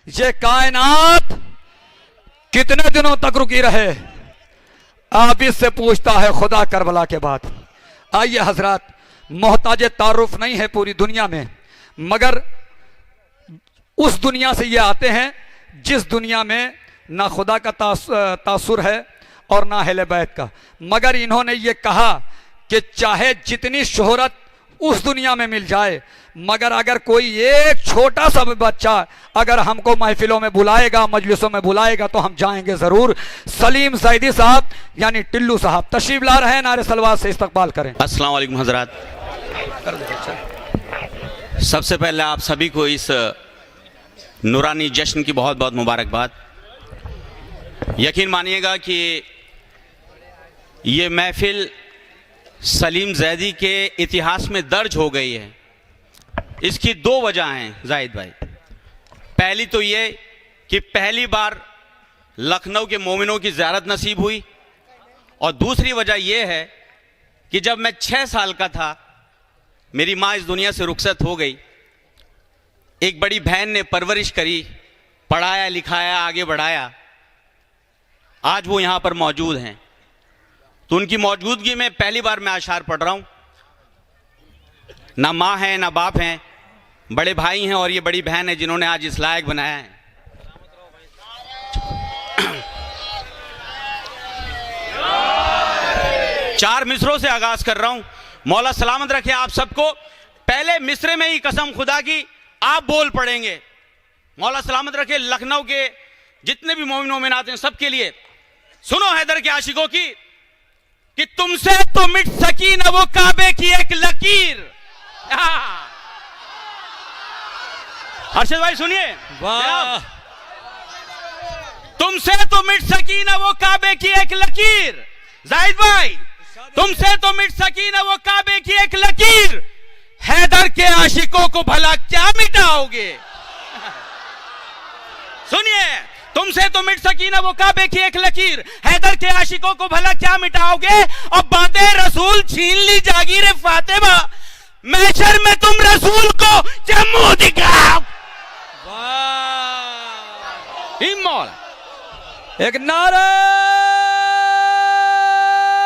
ये कायनात कितने दिनों तक रुकी रहे, आप इससे पूछता है खुदा करबला के बाद। आइए हजरात, मोहताज तारुफ नहीं है पूरी दुनिया में, मगर उस दुनिया से ये आते हैं जिस दुनिया में ना खुदा का तासुर है और ना अहले बैत का। मगर इन्होंने ये कहा कि चाहे जितनी शोहरत उस दुनिया में मिल जाए, मगर अगर कोई एक छोटा सा भी बच्चा अगर हमको महफिलों में बुलाएगा, मजलिसों में बुलाएगा, तो हम जाएंगे जरूर। सलीम जैदी साहब यानी टिल्लू साहब तशरीफ ला रहे हैं, नारे सलवात से इस्तकबाल करें। अस्सलाम वालेकुम हजरात। सबसे पहले आप सभी को इस नूरानी जश्न की बहुत बहुत मुबारकबाद। यकीन मानिएगा कि ये महफिल सलीम जैदी के इतिहास में दर्ज हो गई है। इसकी दो वजह हैं जाहिद भाई। पहली तो ये कि पहली बार लखनऊ के मोमिनों की ज़ियारत नसीब हुई, और दूसरी वजह यह है कि जब मैं 6 साल का था, मेरी माँ इस दुनिया से रुखसत हो गई। एक बड़ी बहन ने परवरिश करी, पढ़ाया लिखाया, आगे बढ़ाया। आज वो यहाँ पर मौजूद हैं, तो उनकी मौजूदगी में पहली बार मैं अशार पढ़ रहा हूँ। ना माँ है ना बाप हैं, बड़े भाई हैं और ये बड़ी बहन है जिन्होंने आज इस लायक बनाया है। चार मिसरों से आगाज कर रहा हूं। मौला सलामत रखे आप सबको। पहले मिसरे में ही कसम खुदा की आप बोल पड़ेंगे। मौला सलामत रखे लखनऊ के जितने भी मोमिन मोमिनात हैं सबके लिए। सुनो हैदर के आशिकों की कि तुमसे तो मिट सकी न वो काबे की एक लकीर। हर्षद भाई सुनिए, वाह। तुमसे तो मिट सकी न वो काबे की एक लकीर। जाहिद भाई, तुमसे तो मिट सकी न वो काबे की एक लकीर, हैदर के आशिकों को भला क्या मिटाओगे। सुनिए, तुमसे तो मिट सकी ना वो काबे की एक लकीर, हैदर के आशिकों को भला क्या मिटाओगे। और बातें रसूल छीन ली जागीर फातिमा, महशर में तुम रसूल को क्या मुंह दिखाओ। एक नारा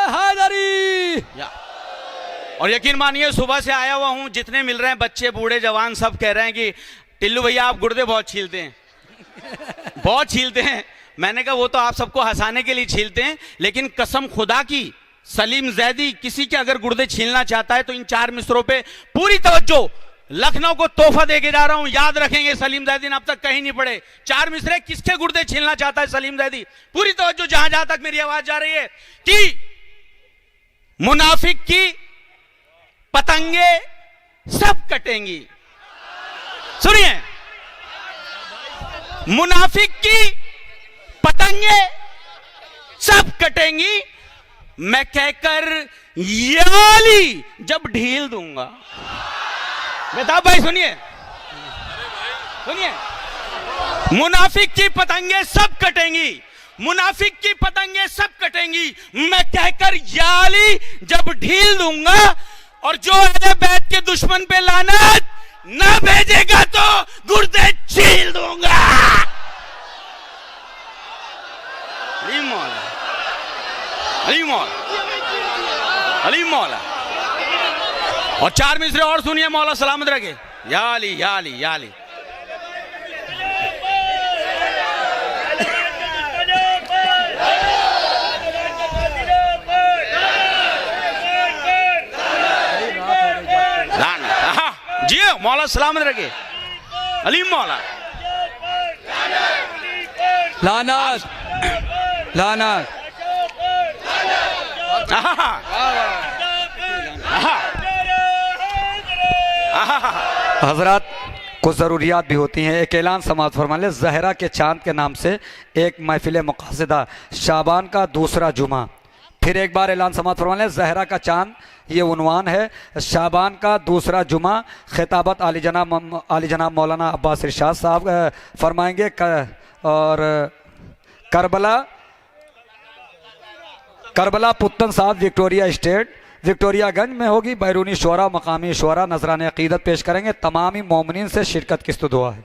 हैदरी। और यकीन मानिए सुबह से आया हुआ हूं, जितने मिल रहे हैं बच्चे बूढ़े जवान सब कह रहे हैं कि टिल्लू भैया आप गुर्दे बहुत छीलते हैं, बहुत छीलते हैं। मैंने कहा वो तो आप सबको हंसाने के लिए छीलते हैं, लेकिन कसम खुदा की सलीम जैदी किसी के अगर गुर्दे छीलना चाहता है तो इन चार मिसरों पे पूरी तवज्जो। लखनऊ को तोहफा देके जा रहा हूं, याद रखेंगे। सलीम जैदी ने अब तक कहीं नहीं पढ़े। चार मिसरे किसके गुर्दे छीलना चाहता है सलीम जैदी, पूरी तवज्जो जहां जहां तक मेरी आवाज जा रही है। कि मुनाफिक की पतंगे सब कटेंगी। सुनिए, मुनाफिक की पतंगे सब कटेंगी, मैं कहकर याली जब ढील दूंगा। बेताब भाई सुनिए, सुनिए, मुनाफिक की पतंगे सब कटेंगी, मुनाफिक की पतंगे सब कटेंगी, मैं कहकर याली जब ढील दूंगा। और जो अहले बैत के दुश्मन पे लानत ना भेजेगा तो गुर्दे छील दूंगा। अली मौला, अली मौला, अली मौला। और चार मिसरे और सुनिए, मौला सलामत रखे। या अली, या अली, या अली। जी मौला सलामत रखे। अली मौला, लानत लानत। हजरात कुछ ज़रूरियात भी होती हैं। एक ऐलान समाज फरमा ले, ज़हरा के चांद के नाम से एक महफिल मुक़ासिदा शाबान का दूसरा जुमा। फिर एक बार ऐलान समाज फरमा ले, ज़हरा का चांद ये उन्वान है, शाबान का दूसरा जुमा। खिताबत आली जनाब मौलाना अब्बास इरशाद साहब फरमाएंगे। और करबला पुत्तन साहब विक्टोरिया स्टेट विक्टोरियागंज में होगी। बैरूनी शोरा मकामी शोरा नजराने अकीदत पेश करेंगे। तमामी मोमिनीन से शिरकत की दुआ है।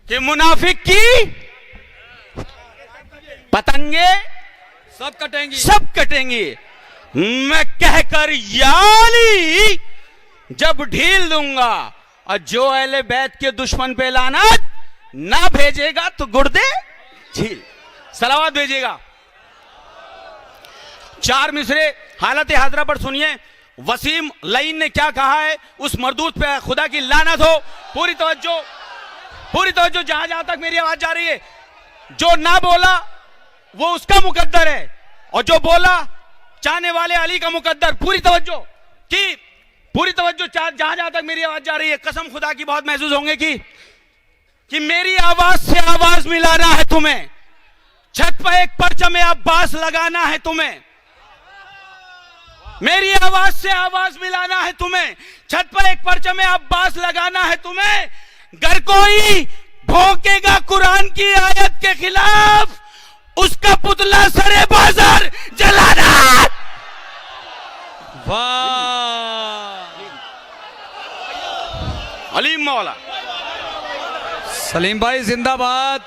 कि मुनाफिक की पतंगे सब कटेंगी। सब कटेंगी। मैं कहकर याली जब ढील दूंगा, और जो अहले बैत के दुश्मन पे लानत ना भेजेगा तो गुर्दे झील। सलावत भेजेगा। 4 मिसरे हालत हाजरा पर सुनिए। वसीम लईन ने क्या कहा है, उस मरदूत पे खुदा की लानत हो। पूरी तवज्जो, पूरी तवज्जो। जहां जहां तक मेरी आवाज जा रही है, जो ना बोला वो उसका मुकद्दर है, और जो बोला चाहने वाले अली का मुकद्दर। पूरी तवज्जो कि पूरी तवज्जो। जहां जहां तक मेरी आवाज जा रही है, कसम खुदा की बहुत महसूस होंगे कि मेरी आवाज से आवाज मिलाना है तुम्हें। छत पर एक परचम अब्बास लगाना है तुम्हें। मेरी आवाज से आवाज मिलाना है तुम्हें। छत पर एक परचम अब्बास लगाना है तुम्हें। घर कोई भौंकेगा कुरान की आयत के खिलाफ, उसका पुतला सरे बाजार जलाना। वाह, अलीम मौला। सलीम भाई जिंदाबाद।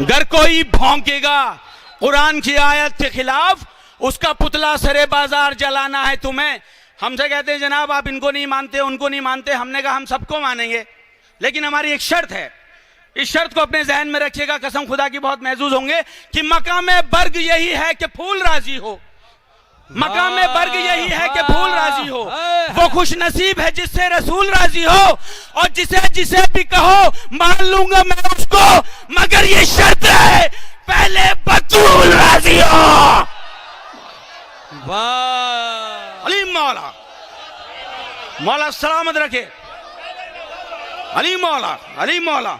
घर कोई भौंकेगा कुरान की आयत के खिलाफ, उसका पुतला सरे बाजार जलाना है तुम्हें। हमसे कहते हैं जनाब आप इनको नहीं मानते, उनको नहीं मानते। हमने कहा हम सबको मानेंगे, लेकिन हमारी एक शर्त है। इस शर्त को अपने जहन में रखिएगा, कसम खुदा की बहुत महसूस होंगे, कि मकाम बर्ग यही है कि फूल राजी हो। मकाम बर्ग यही है कि फूल राजी हो। वो खुश नसीब है जिससे रसूल राजी हो, और जिसे जिसे भी कहो मान लूंगा मैं उसको, मगर ये शर्त है पहले बतूल राजी हो। वाह, अली मौला, मौला सलामत रखे। अली मौला, अली मौला।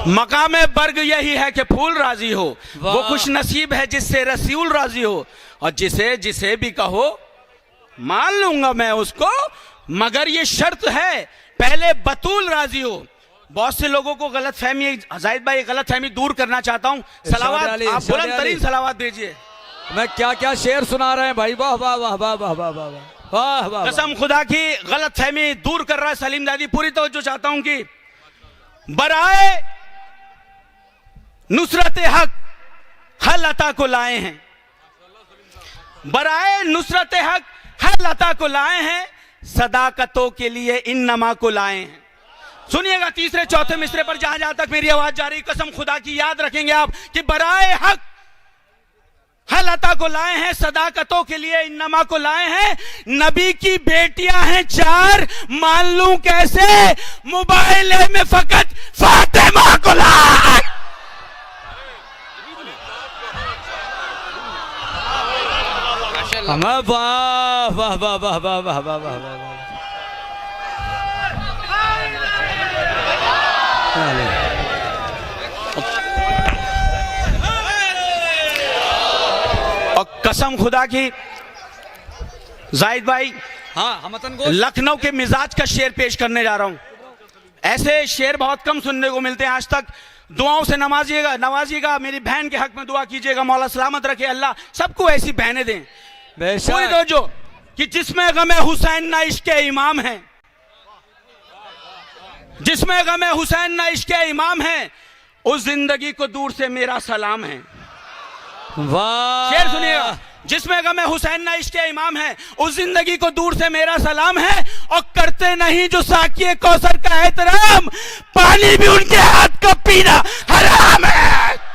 मकाम बर्ग यही है कि फूल राजी हो। वो खुश नसीब है जिससे रसूल राजी हो, और जिसे जिसे भी कहो मान लूंगा मैं उसको, मगर ये शर्त है पहले बतूल राजी हो। बहुत से लोगों को गलत फहमी, जाहिद भाई गलत फहमी दूर करना चाहता हूं। सलावत आप बुलंद तरीन सलावत भेजिए। मैं क्या क्या शेर सुना रहे हैं भाई। वाह वाह वाह वाह वाह वाह वाह वाह वाह। कसम खुदा की गलत फहमी दूर कर रहा है सलीम दादी। पूरी तवज्जो चाहता हूं कि बराए नुसरत हक हल अता को लाए हैं। बराए नुसरत हक हल अता को लाए हैं, सदाकतों के लिए इन नमा को लाए हैं। सुनिएगा तीसरे चौथे मिसरे पर जहां जहां तक मेरी आवाज जा रही, कसम खुदा की याद रखेंगे आप कि बराए हक हल अता को लाए हैं, सदाकतों के लिए इन नमा को लाए हैं। नबी की बेटियां हैं 4, मान लूं कैसे, मोबाइल में फकत फातिमा को लाए। वाह वाह वाह वाह वाह वाह वाह वाह वाह वाह। और कसम खुदा की जाहिद भाई, हाँ हम लखनऊ के मिजाज का शेर पेश करने जा रहा हूं। ऐसे शेर बहुत कम सुनने को मिलते हैं आज तक। दुआओं से नवाजिएगा। मेरी बहन के हक में दुआ कीजिएगा, मौला सलामत रखे, अल्लाह सबको ऐसी बहनें दें। पूरी तवज्जो कि जिसमें गमे हुसैन ना इश्क़ इमाम है, जिसमें गमे हुसैन ना इश्क़ इमाम है, उस जिंदगी को दूर से मेरा सलाम है। वाह, शेर सुनिएगा। जिसमें गमे हुसैन ना इश्क़ इमाम है, उस जिंदगी को दूर से मेरा सलाम है। और करते नहीं जो साकिए कौसर का एहतराम, पानी भी उनके हाथ का पीना हराम है।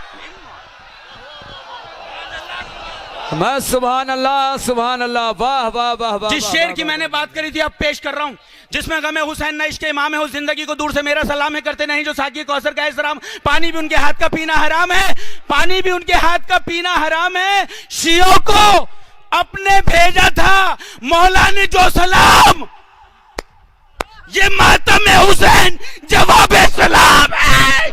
मैं सुभान अल्लाह वाह वाह वाह वाह। जिस शेर की मैंने बात करी थी अब पेश कर रहा हूं। जिसमें गमे हुसैन ना इश्क़ इमाम है, उस जिंदगी को दूर से मेरा सलाम है। करते नहीं जो साकी कौसर का एहतराम, पानी भी उनके हाथ का पीना हराम है। पानी भी उनके हाथ का पीना हराम है। शियों को अपने भेजा था मौला ने जो सलाम, ये मातम हुसैन जवाब सलाम है।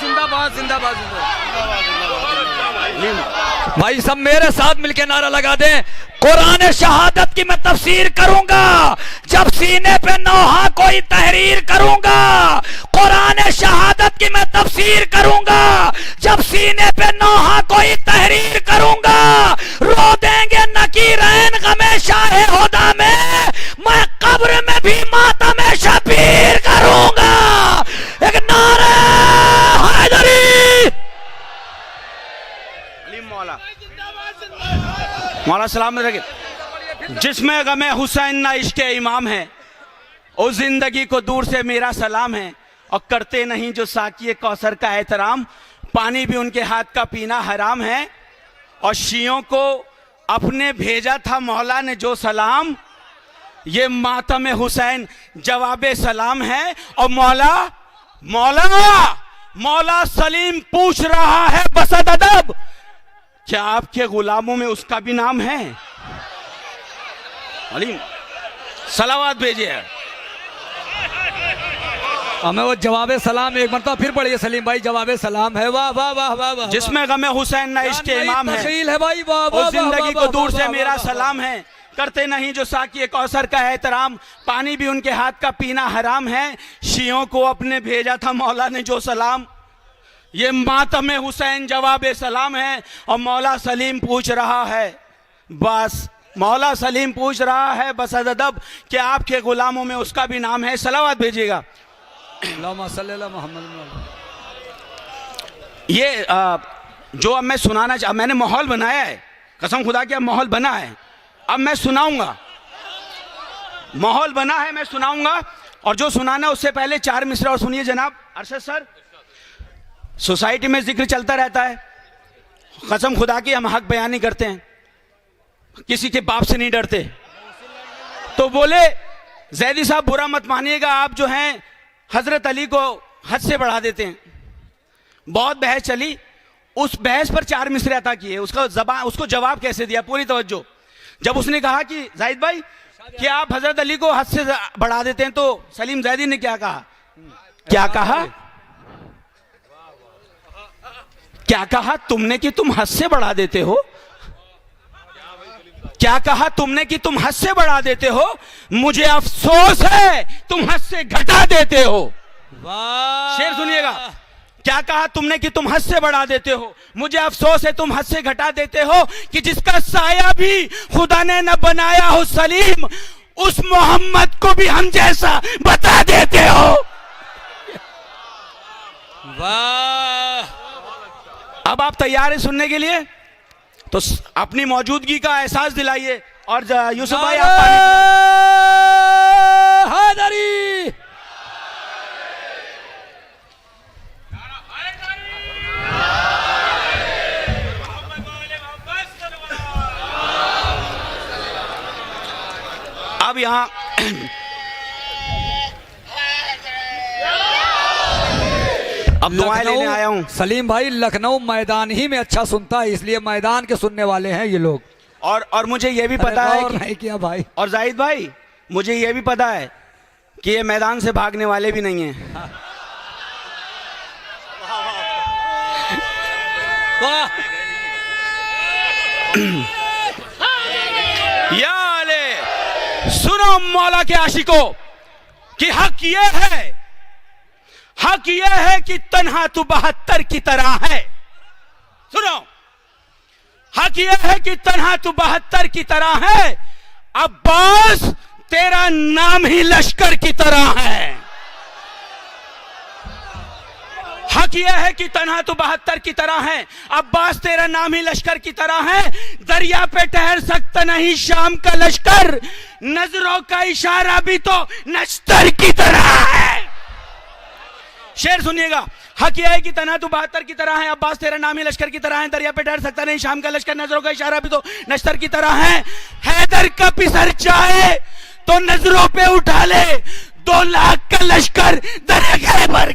जिंदाबाद जिंदाबाद जिंदाबाद। भाई सब मेरे साथ मिलके नारा लगा दें, कुरान शहादत की मैं तफसीर करूंगा जब सीने पे नौहा कोई तहरीर करूंगा। कुरान शहादत की मैं तफसीर करूंगा जब सीने पे नौहा कोई तहरीर करूंगा। रो देंगे नकीरैन गमे शाहे हुदा में, मैं कब्र में भी मातम शबीर करूंगा। एक नारा हैदरी। मौला सलाम रखे। जिसमें गमे हुसैन ना इश्के इमाम है, उस जिंदगी को दूर से मेरा सलाम है। और करते नहीं जो साकिए कौसर का एहतराम, पानी भी उनके हाथ का पीना हराम है। और शियों को अपने भेजा था मौला ने जो सलाम, ये मातम हुसैन जवाबे सलाम है। और मौला मौला मौला सलीम पूछ रहा है बसद अदब, क्या आपके गुलामों में उसका भी नाम है? अलीम सलावत भेजिए। हमें वो जवाबे सलाम एक मरतबा फिर पढ़िए सलीम भाई। जवाबे सलाम है। वाह वाह वाह वाह वाह। जिसमें गमे हुसैन ना इश्के इमाम है, है भाई। वाह वाह। उस जिंदगी को दूर से मेरा सलाम है। करते नहीं जो साकी कौसर का एहतराम, पानी भी उनके हाथ का पीना हराम है। शियों को अपने भेजा था मौला ने जो सलाम, ये मातम हुसैन जवाबे सलाम है। और मौला सलीम पूछ रहा है बस, मौला सलीम पूछ रहा है बस अदब, कि आपके गुलामों में उसका भी नाम है। सलावत भेजिएगा। ये जो अब मैं सुनाना मैंने माहौल बनाया है, कसम खुदा के अब माहौल बना है, अब मैं सुनाऊंगा। माहौल बना है, मैं सुनाऊंगा। और जो सुनाना उससे पहले 4 मिसरे और सुनिए जनाब अरशद सर। सोसाइटी में जिक्र चलता रहता है, कसम खुदा की हम हक बयानी करते हैं, किसी के बाप से नहीं डरते। तो बोले जैदी साहब बुरा मत मानिएगा, आप जो हैं हजरत अली को हद से बढ़ा देते हैं। बहुत बहस चली, उस बहस पर 4 मिसरे अता किए। उसको जवाब कैसे दिया, पूरी तवज्जो। जब उसने कहा कि जाहिद भाई कि आप हजरत अली को हद से बढ़ा देते हैं, तो सलीम जैदी ने क्या कहा? क्या कहा? क्या कहा तुमने कि तुम हद से बढ़ा देते हो? क्या कहा तुमने कि तुम हद से बढ़ा देते हो? मुझे अफसोस है तुम हद से घटा देते हो। शेर सुनिएगा। क्या कहा तुमने कि तुम हद से बढ़ा देते हो? मुझे अफसोस है तुम हद से घटा देते हो, कि जिसका साया भी खुदा ने न बनाया हो सलीम, उस मोहम्मद को भी हम जैसा बता देते हो। वाह। अब आप तैयार हैं सुनने के लिए? तो अपनी मौजूदगी का एहसास दिलाइए। और यूसुफ भाई आप हैदरी। अब यहां अब दुआएं लेने आया हूं। सलीम भाई लखनऊ मैदान ही में अच्छा सुनता है, इसलिए मैदान के सुनने वाले हैं ये लोग। और मुझे ये भी पता है और नहीं किया भाई। और जाहिद भाई मुझे ये भी पता है कि ये मैदान से भागने वाले भी नहीं हैं। या अले सुनो मौला के आशिकों कि हक ये है, हक ये है कि तन्हा तू 72 की तरह है। सुनो, हक ये है कि तन्हा तू 72 की तरह है। अब्बास तेरा नाम ही लश्कर की तरह है। हक यह है कि तन्हा तू 72 की तरह है। अब्बास तेरा नाम ही लश्कर की तरह है। दरिया पे ठहर सकता नहीं शाम का लश्कर, नजरों का इशारा भी तो नश्तर की तरह है। शेर सुनिएगा। हक यह है कि तन्हा तू 72 की तरह है। अब्बास तेरा नाम ही लश्कर की तरह है। दरिया पे ठहर सकता नहीं शाम का लश्कर, नजरों का इशारा भी तो नश्तर की तरह है। हैदर का पिसर चाहे तो नजरों पे उठा ले, 2 लाख का लश्कर दरिया पर।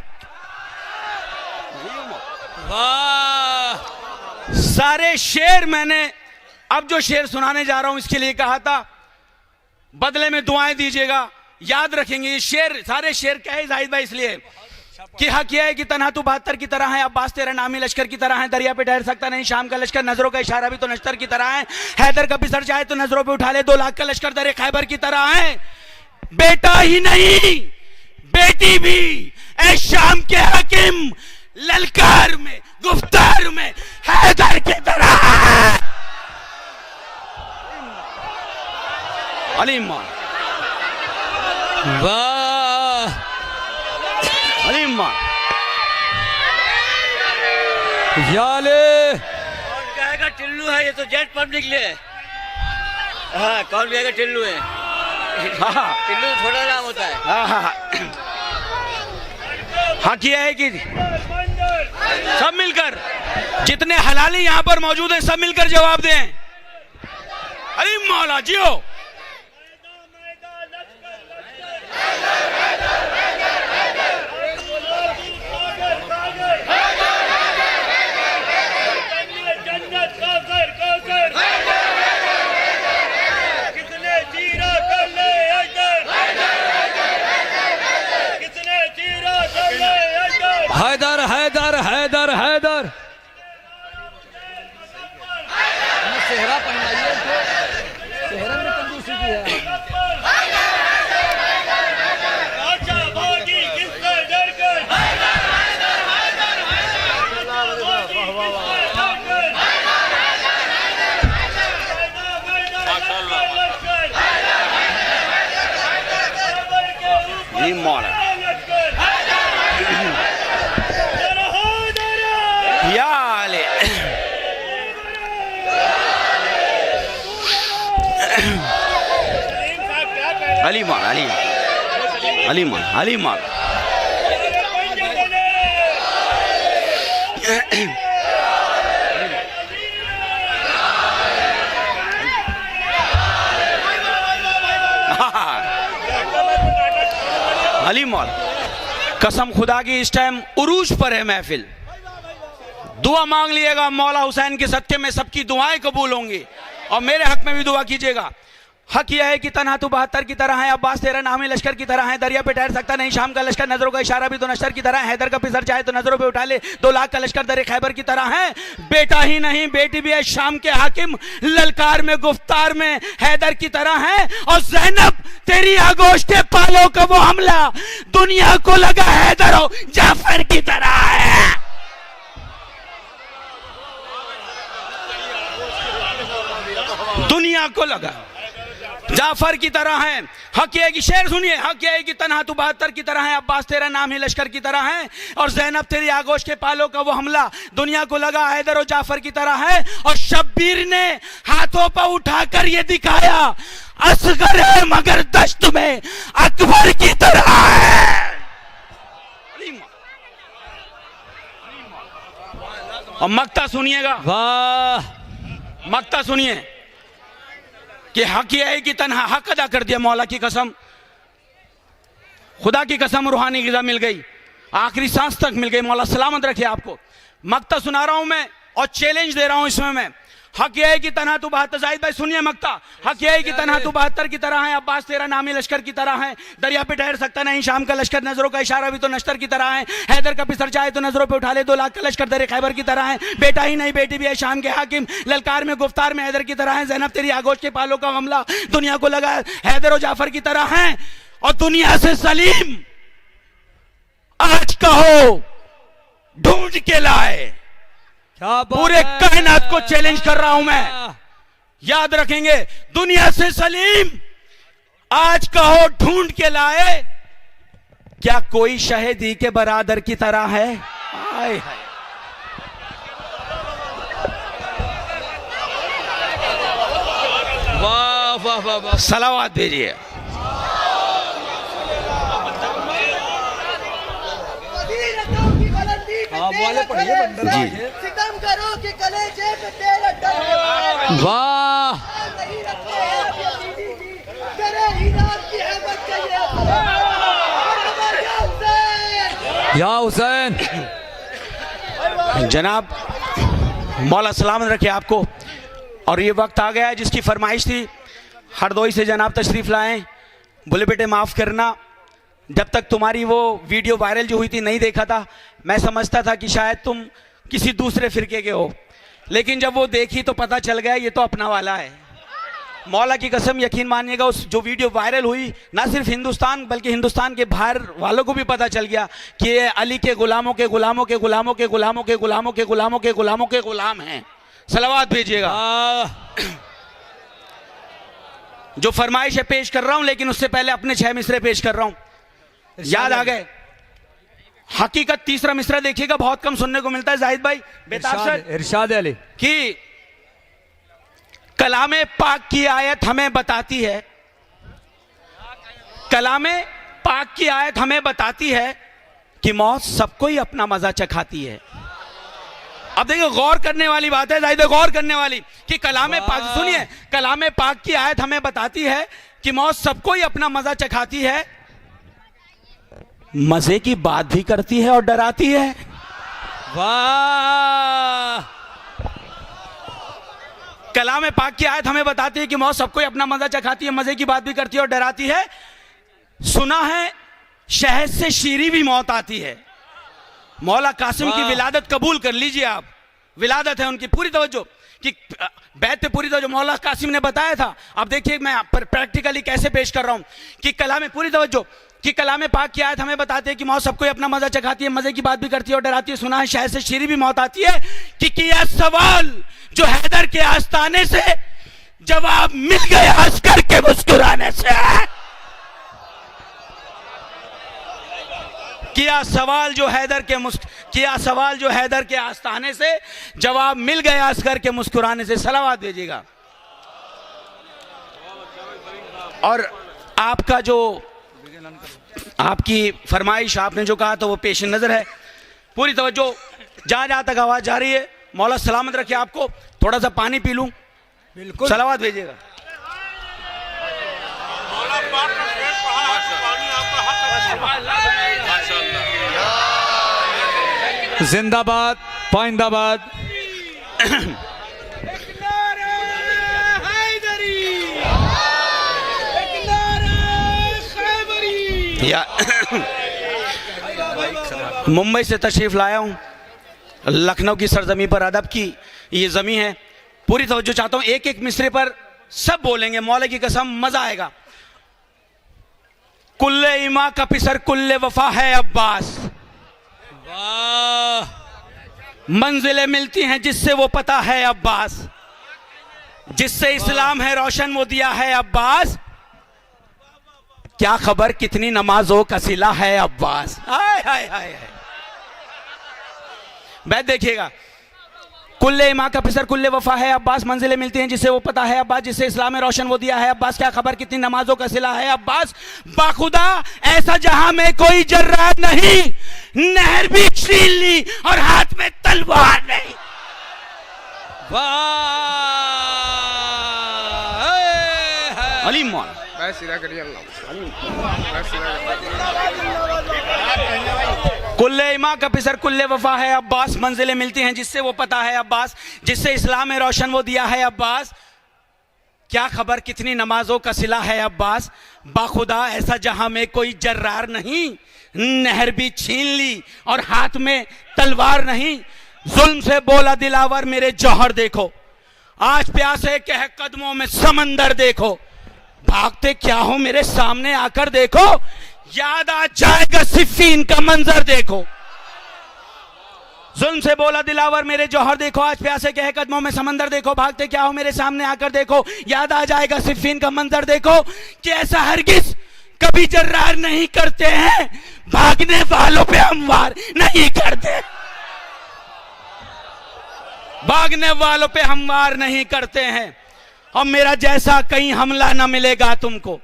वाह। सारे शेर मैंने अब जो शेर सुनाने जा रहा हूं इसके लिए कहा था, बदले में दुआएं दीजिएगा, याद रखेंगे ये शेर। सारे शेर कहे जाहिद भाई इसलिए कि हक यह है कि तन्हा तू 72 की तरह है, अब्बास तेरा नामी लश्कर की तरह है, दरिया पे ठहर सकता नहीं शाम का लश्कर, नजरों का इशारा भी तो नश्तर की तरह है, हैदर का पिसर जाए तो नजरों पे उठा ले 2 लाख का लश्कर दरे खैबर की तरह है। बेटा ही नहीं बेटी भी ऐ शाम के हाकिम, ललकार में गुफ्तार में हैदर की तरह है। अलीम वाह अलीम याले कौन कहेगा टिल्लू है, ये तो जेट पब्लिक ले। हाँ, कौन कहेगा टिल्लू है? टिल्लू थोड़ा नाम होता है। हाँ किया है कि सब मिलकर जितने हलाली यहां पर मौजूद हैं सब मिलकर जवाब दें। अरे मौला जियो। हैदर हैदर हैदर हैदर सेहरा पहनाइए, सेहरा में कंजूसी की है। मौला याले अली मार अली अली मार अली मार अली मौल कसम खुदा की इस टाइम उरूज पर है महफिल। दुआ मांग लिएगा मौला हुसैन के सदके में सबकी दुआएं कबूल होंगी और मेरे हक में भी दुआ कीजिएगा। हक यह है कि तन्हा तू 72 की तरह है, अब्बास तेरा नामी लश्कर की तरह है, दरिया पे ठहर सकता नहीं शाम का लश्कर, नजरों का इशारा भी तो नश्तर की तरह है, हैदर का पिसर चाहे तो नजरों पे उठा ले 2 लाख का लश्कर दरे खैबर की तरह है। बेटा ही नहीं बेटी भी है शाम के हाकिम, ललकार में गुफ्तार में हैदर की तरह है। और ज़ैनब तेरी आगोश के पालों का वो हमला दुनिया को लगा हैदर और जाफर की तरह है। दुनिया को लगा जाफर की तरह है। हक है कि शेर सुनिए, हक है कि तन्हा तू 72 की तरह है, अब्बास तेरा नाम ही लश्कर की तरह है। और ज़ैनब तेरी आगोश के पालों का वो हमला दुनिया को लगा हैदर और जाफर की तरह है। और शब्बीर ने हाथों पर उठाकर ये दिखाया असगर है मगर दश्त में अकबर की तरह है। और मक्ता सुनिएगा, वाह मक्ता सुनिए कि हक यह है कि तन्हा हक अदा कर दिया। मौला की कसम, खुदा की कसम, रूहानी ग़िज़ा मिल गई, आखिरी सांस तक मिल गई। मौला सलामत रखे आपको। मक्ता सुना रहा हूं मैं और चैलेंज दे रहा हूं इसमें मैं। हक यह है कि तन्हा तू 72, जाहिद भाई सुनिए मक्ता। हक यह है कि तन्हा तू 72 की तरह है, अब्बास तेरा नामी लश्कर की तरह है, दरिया पे ठहर सकता नहीं शाम का लश्कर, नजरों का इशारा भी तो नश्तर की तरह है, हैदर का पिसर चाहे तो नजरों पे उठा ले 2 लाख का लश्कर दरे खैबर की तरह है। बेटा ही नहीं बेटी भी है शाम के हाकिम, ललकार में गुफ्तार में हैदर की तरह है। ज़ैनब तेरी आगोश के पालों का हमला दुनिया को लगा हैदर और जाफर की तरह है। और दुनिया से सलीम आज कहो ढूंढ के लाए। पूरे कायनात को चैलेंज कर रहा हूं मैं, याद रखेंगे। दुनिया से सलीम आज कहो ढूंढ के लाए, क्या कोई शहीदी के बरादर की तरह है? आए हाय। वाह वाह वाह वाह, सलावत भेजिए। आप वाले पढ़िए बंडल जी। सितम करो कि कलेजे पे तेरा डर वाह नहीं रखे हैं यजीदी जी, तेरे इनाम की अहमत चाहिए। या हुसैन। जनाब मौला सलामत रखे आपको। और ये वक्त आ गया है जिसकी फरमाइश थी, हरदोई से जनाब तशरीफ लाएं। बोले बेटे माफ़ करना, जब तक तुम्हारी वो वीडियो वायरल जो हुई थी नहीं देखा था, मैं समझता था कि शायद तुम किसी दूसरे फिरके के हो, लेकिन जब वो देखी तो पता चल गया ये तो अपना वाला है। मौला की कसम यकीन मानिएगा, उस जो वीडियो वायरल हुई ना सिर्फ हिंदुस्तान बल्कि हिंदुस्तान के बाहर वालों को भी पता चल गया कि ये अली के गुलामों के गुलामों के गुलामों के गुलामों के गुलामों के गुलामों के गुलामों के गुलाम हैं। सलावत भेजिएगा। जो फरमाइशें पेश कर रहा हूं, लेकिन उससे पहले अपने 6 मिसरे पेश कर रहा हूं। याद आ गए? हकीकत तीसरा मिसरा देखिएगा, बहुत कम सुनने को मिलता है जाहिद भाई बेताब सर, इरशाद अली कि कलामे पाक की आयत हमें बताती है, कलामे पाक की आयत हमें बताती है कि मौत सबको ही अपना मजा चखाती है। अब देखिए गौर करने वाली बात है जाहिद, गौर करने वाली कि कलामे पाक, सुनिए, कलामे पाक की आयत हमें बताती है कि मौत सबको ही अपना मजा चखाती है, मजे की बात भी करती है और डराती है। वाह। कलाम पाक की आयत हमें बताती है कि मौत सबको ही अपना मजा चखाती है, मजे की बात भी करती है और डराती है। सुना है शहद से शीरी भी मौत आती है। मौला कासिम की विलादत कबूल कर लीजिए आप, विलादत है उनकी, पूरी तवज्जो कि बैत पे पूरी तवज्जो, मौला कासिम ने बताया था। अब देखिए मैं प्रैक्टिकली कैसे पेश कर रहा हूं कि कलाम, पूरी तवज्जो, कि कलाम पाक की आयत हमें बताते हैं कि मौत सबको अपना मजा चखाती है, मजे की बात भी करती है और डराती है। सुना है शहद से शीरी भी मौत आती है कि किया सवाल जो हैदर के आस्ताने से, जवाब मिल गया अस्कर के मुस्कुराने से। किया सवाल जो हैदर के आस्ताने से, जवाब मिल गया अस्कर के मुस्कुराने से। सलावत भेजिएगा। और आपका जो, आपकी फरमाइश, आपने जो कहा तो वो पेश नजर है। पूरी तवज्जो, जहां जहां तक आवाज जा रही है, मौला सलामत रखे आपको। थोड़ा सा पानी पी लूं, बिल्कुल। सलावत भेजिएगा। जिंदाबाद, पाइंदाबाद। मुंबई से तशरीफ लाया हूं, लखनऊ की सरजमी पर, अदब की ये जमी है। पूरी तवज्जो चाहता हूं, एक एक मिसरे पर सब बोलेंगे, मौला की कसम मजा आएगा। कुल्ले इमा का पिसर कुल्ले वफा है अब्बास, वाह। मंजिलें मिलती हैं जिससे वो पता है अब्बास, जिससे इस्लाम है रोशन वो दिया है अब्बास, क्या खबर कितनी नमाजों का सिला है अब्बास। हाय हाय हाय हाय। बैठ देखिएगा, कुल्ले इमा का पिसर कुल्ले वफा है अब्बास, मंजिलें मिलती हैं जिससे वो पता है अब्बास, जिससे इस्लाम रोशन वो दिया है अब्बास, क्या खबर कितनी नमाजों का सिला है अब्बास, बाखुदा ऐसा जहां में कोई जर्रार नहीं, नहर भी छीन ली और हाथ में तलवार नहीं। वाह। अली मौला कुल्ले इमा का पिसर कुल्ले वफा है अब्बास, मंजिलें मिलती हैं जिससे वो पता है अब्बास, जिससे इस्लाम में रोशन वो दिया है अब्बास, क्या खबर कितनी नमाजों का सिला है अब्बास, बाखुदा ऐसा जहां में कोई जर्रार नहीं, नहर भी छीन ली और हाथ में तलवार नहीं, जुल्म से बोला दिलावर मेरे जौहर देखो, आज प्यासे के है कदमों में समंदर देखो, भागते क्या हो मेरे सामने आकर देखो, याद आ जाएगा सिफीन का मंजर देखो। जुल्म से बोला दिलावर मेरे जौहर देखो, आज प्यासे के है कदमों में समंदर देखो, भागते क्या हो मेरे सामने आकर देखो, याद आ जाएगा सिफीन का मंजर देखो, कि ऐसा हरगिज कभी जर्रार नहीं करते हैं, भागने वालों पे हम वार नहीं करते, भागने वालों पे हम वार नहीं करते हैं, और मेरा जैसा कहीं हमला न मिलेगा तुमको,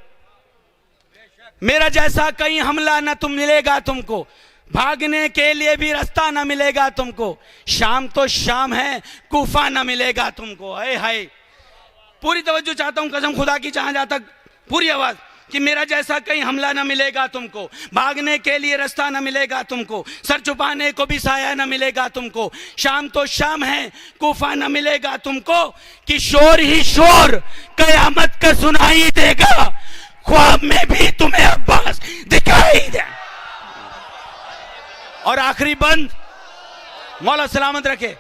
मेरा जैसा कहीं हमला न तुम मिलेगा तुमको, भागने के लिए भी रास्ता न मिलेगा तुमको, शाम तो शाम है कूफा न मिलेगा तुमको। हाय हाय। पूरी तवज्जो चाहता हूं कसम खुदा की, जहां जहां तक पूरी आवाज, कि मेरा जैसा कहीं हमला न मिलेगा तुमको, भागने के लिए रास्ता न मिलेगा तुमको, सर छुपाने को भी साया न मिलेगा तुमको, शाम तो शाम है कूफा न मिलेगा तुमको, कि शोर ही शोर कयामत का सुनाई देगा, ख्वाब में भी तुम्हें अब्बास दिखाई दे। और आखिरी बंद, मौला सलामत रखे,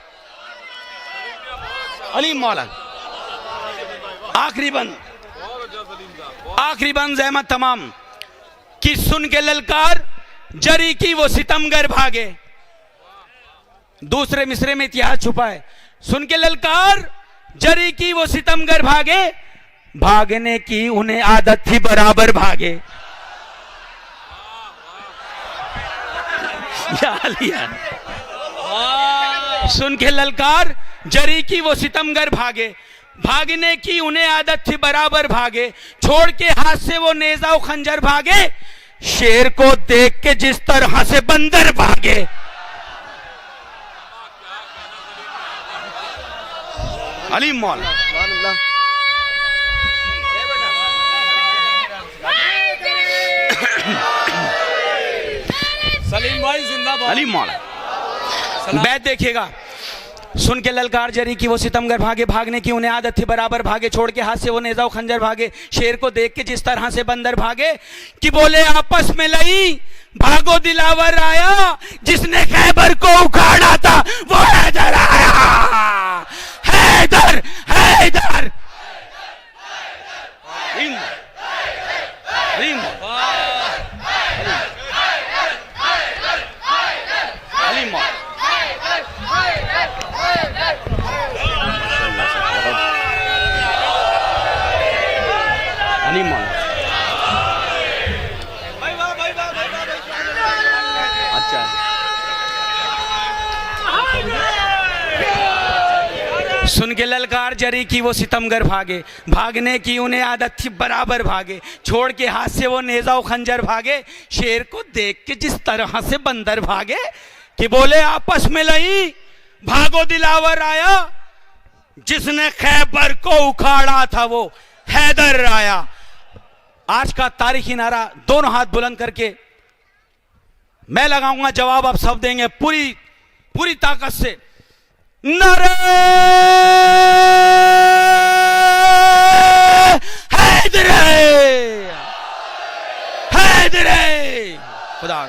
अली मौला। आखिरी बंद जहमत तमाम कि सुन के ललकार जरी की वो सितमगर भागे। दूसरे मिसरे में इतिहास छुपा है। सुन के ललकार जरी की वो सितमगर भागे, भागने की उन्हें आदत थी बराबर भागे। सुन के ललकार जरी की वो सितमगर भागे, भागने की उन्हें आदत थी बराबर भागे, छोड़ के हाथ से वो नेजा और खंजर भागे, शेर को देख के जिस तरह से बंदर भागे। अली मौला। सलीम भाई जिंदाबाद। अली मौला। बैत देखिएगा। सुन के ललकार जरी की वो सितमगर भागे, भागने की उन्हें आदत थी बराबर भागे, छोड़ के हाथ से वो नेजा खंजर भागे, शेर को देख के जिस तरह से बंदर भागे, कि बोले आपस में लई भागो दिलावर आया, जिसने खैबर को उखाड़ा था वो हैदर आया। हैदर हैदर अच्छा, सुन के ललकार जरी की वो सितमगर भागे, भागने की उन्हें आदत थी बराबर भागे, छोड़ के हाथ से वो नेजा और खंजर भागे, शेर को देख के जिस तरह से बंदर भागे, कि बोले आपस में लई भागो दिलावर आया, जिसने खैबर को उखाड़ा था वो हैदर आया। आज का तारीखी नारा दोनों हाथ बुलंद करके मैं लगाऊंगा, जवाब आप सब देंगे पूरी ताकत से। नारे हैदर, हैदर, खुदा।